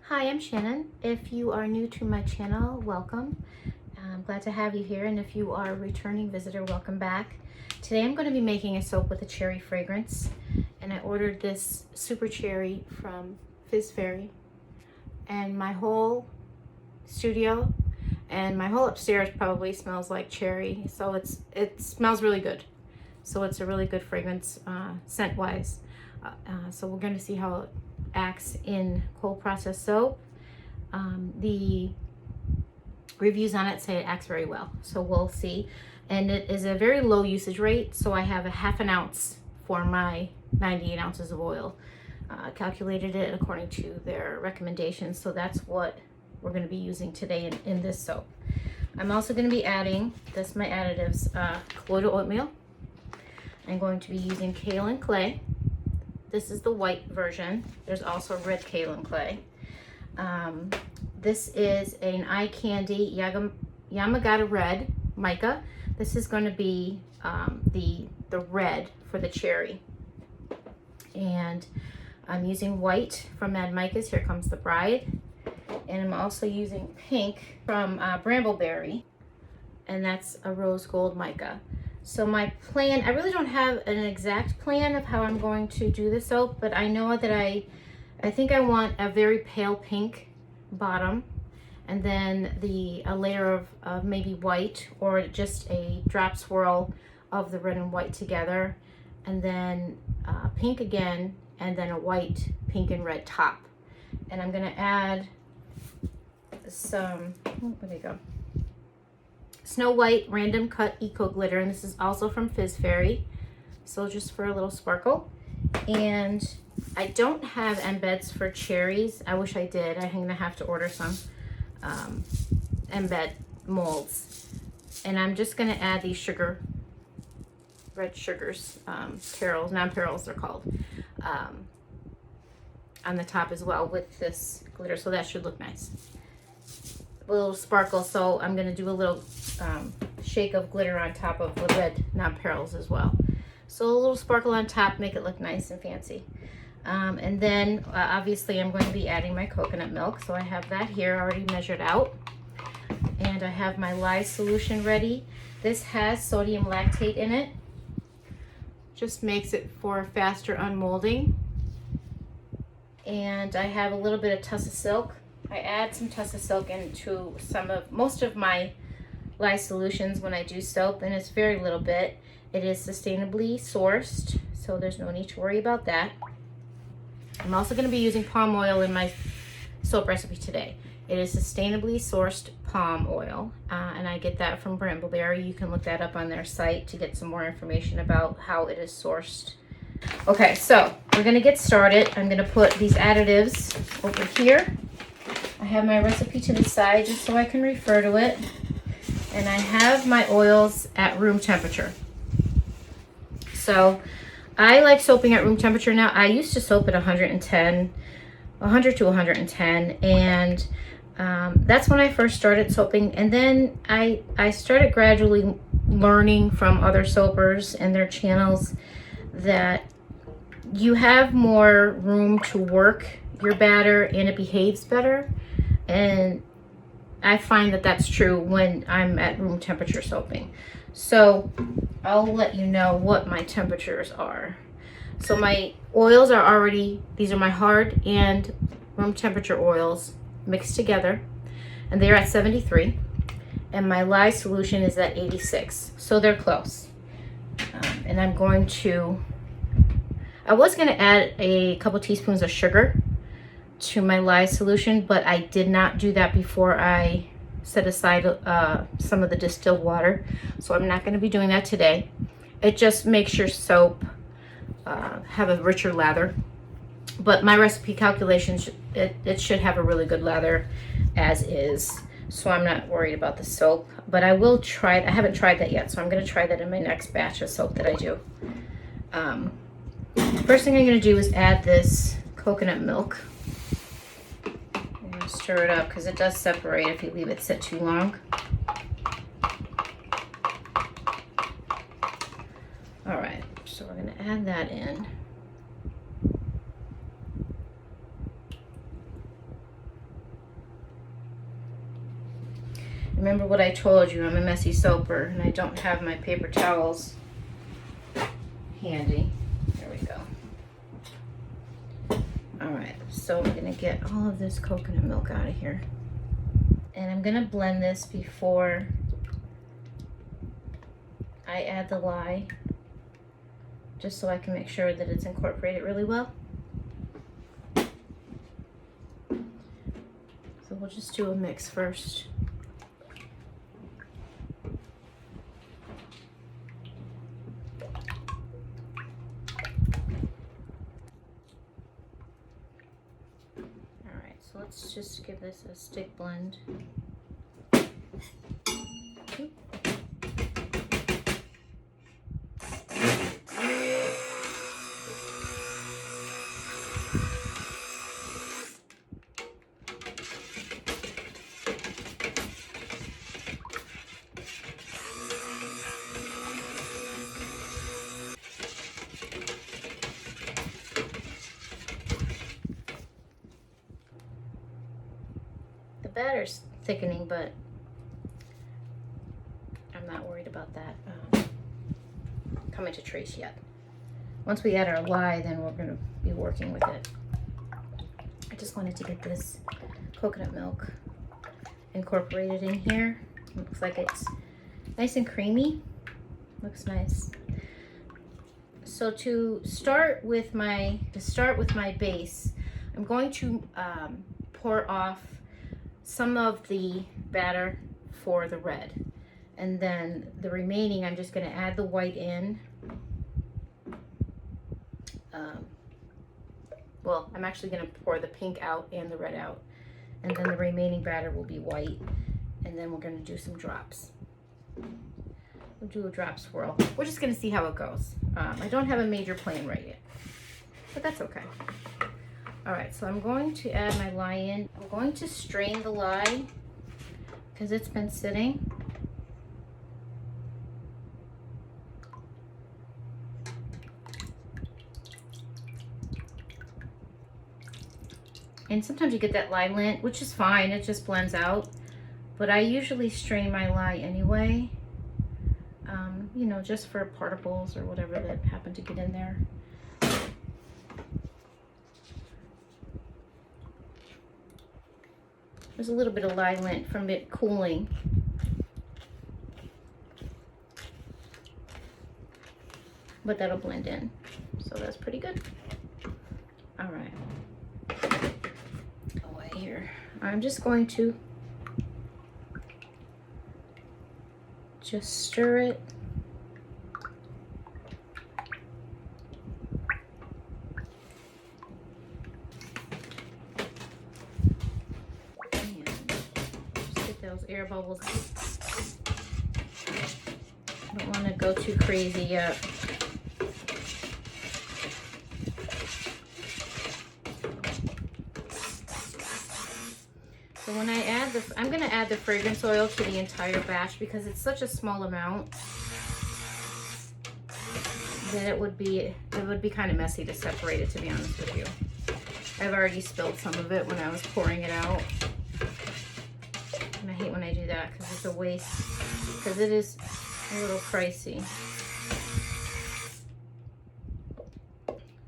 Hi, I'm Shannon. If you are new to my channel, welcome. I'm glad to have you here, and if you are a returning visitor, welcome back. Today I'm going to be making a soap with a cherry fragrance, and I ordered this super cherry from Fizz Fairy, and my whole studio and my whole upstairs probably smells like cherry, so it smells really good. So it's a really good fragrance scent wise. So we're going to see how it acts in cold process soap. The reviews on it say it acts very well, so we'll see. And it is a very low usage rate, so I have a half an ounce for my 98 ounces of oil. Calculated it according to their recommendations, so that's what we're going to be using today in this soap. I'm also going to be adding, this my additives, colloidal oatmeal. I'm going to be using kaolin clay. This is the white version. There's also red kaolin clay. This is an eye candy Yamagata red mica. This is going to be the red for the cherry. And I'm using white from Mad Micas. Here Comes the Bride. And I'm also using pink from Brambleberry, and that's a rose gold mica. So my plan, I really don't have an exact plan of how I'm going to do the soap, but I know that I think I want a very pale pink bottom, and then a layer of maybe white, or just a drop swirl of the red and white together, and then pink again, and then a white, pink, and red top. And I'm gonna add some, where they go? Snow White Random Cut Eco Glitter, and this is also from Fizz Fairy, so just for a little sparkle. And I don't have embeds for cherries. I wish I did. I'm gonna have to order some embed molds. And I'm just gonna add these red sugars, Nonpareils they're called, on the top as well with this glitter, so that should look nice. A little sparkle, so I'm going to do a little shake of glitter on top of the red Nonpareils as well. So a little sparkle on top, make it look nice and fancy. And then obviously I'm going to be adding my coconut milk, so I have that here already measured out. And I have my lye solution ready. This has sodium lactate in it. Just makes it for faster unmolding. And I have a little bit of Tussa Silk. I add some Tussa Silk into most of my lye solutions when I do soap, and it's very little bit. It is sustainably sourced, so there's no need to worry about that. I'm also going to be using palm oil in my soap recipe today. It is sustainably sourced palm oil, and I get that from Brambleberry. You can look that up on their site to get some more information about how it is sourced. Okay, so we're going to get started. I'm going to put these additives over here. I have my recipe to the side just so I can refer to it. And I have my oils at room temperature. So I like soaping at room temperature now. I used to soap at 100 to 110. And that's when I first started soaping. And then I started gradually learning from other soapers and their channels that you have more room to work your batter and it behaves better. And I find that that's true when I'm at room temperature soaping. So I'll let you know what my temperatures are. So my oils are already, these are my hard and room temperature oils mixed together, and they're at 73. And my lye solution is at 86. So they're close. And I'm going to, I was going to add a couple teaspoons of sugar to my lye solution, but I did not do that before I set aside some of the distilled water, so I'm not going to be doing that today. It just makes your soap have a richer lather, but my recipe calculations, it should have a really good lather as is, so I'm not worried about the soap. But I will try it. I haven't tried that yet, so I'm going to try that in my next batch of soap that I do. First thing I'm going to do is add this coconut milk. Stir it up because it does separate if you leave it sit too long. All right, so we're going to add that in. Remember what I told you, I'm a messy soaper and I don't have my paper towels handy. There we go. All right, so I'm gonna get all of this coconut milk out of here. And I'm gonna blend this before I add the lye, just so I can make sure that it's incorporated really well. So we'll just do a mix first. So let's just give this a stick blend. Batter's thickening, but I'm not worried about that coming to trace yet. Once we add our lye, then we're going to be working with it. I just wanted to get this coconut milk incorporated in here. It looks like it's nice and creamy. Looks nice. So to start with my base, I'm going to pour off some of the batter for the red, and then the remaining I'm just going to add the white in. Well, I'm actually going to pour the pink out and the red out, and then the remaining batter will be white, and then we're going to do some drops. We'll do a drop swirl. We're just going to see how it goes. I don't have a major plan right yet, but that's okay. All right, so I'm going to add my lye in. I'm going to strain the lye because it's been sitting. And sometimes you get that lye lint, which is fine, it just blends out. But I usually strain my lye anyway, you know, just for particles or whatever that happen to get in there. There's a little bit of lye lint from it cooling. But that'll blend in. So that's pretty good. All right. Away here. I'm just going to just stir it. Those air bubbles. I don't want to go too crazy yet. So when I add I'm going to add the fragrance oil to the entire batch because it's such a small amount that it would be kind of messy to separate it, to be honest with you. I've already spilled some of it when I was pouring it out. And I hate when I do that because it's a waste, because it is a little pricey.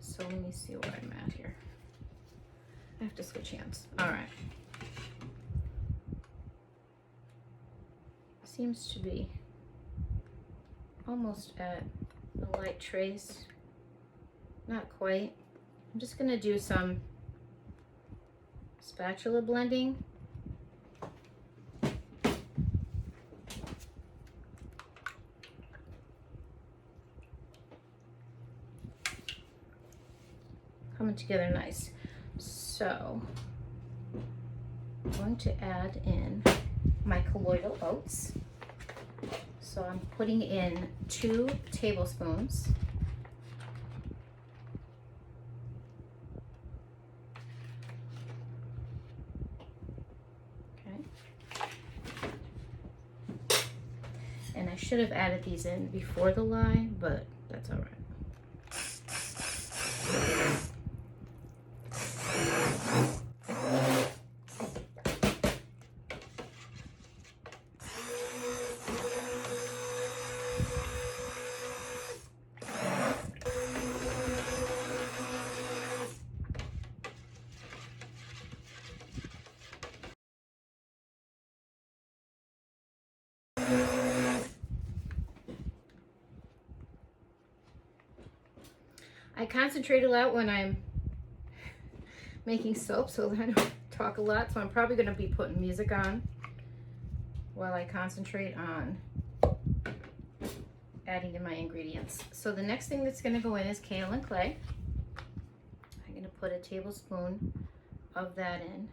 So let me see where I'm at here. I have to switch hands. All right. Seems to be almost at a light trace. Not quite. I'm just going to do some spatula blending. Coming together nice. So I'm going to add in my colloidal oats. So I'm putting in 2 tablespoons. Okay. And I should have added these in before the lye, but that's all right. I concentrate a lot when I'm making soap so that I don't talk a lot, so I'm probably going to be putting music on while I concentrate on adding in my ingredients. So the next thing that's going to go in is kaolin clay. I'm going to put a tablespoon of that in.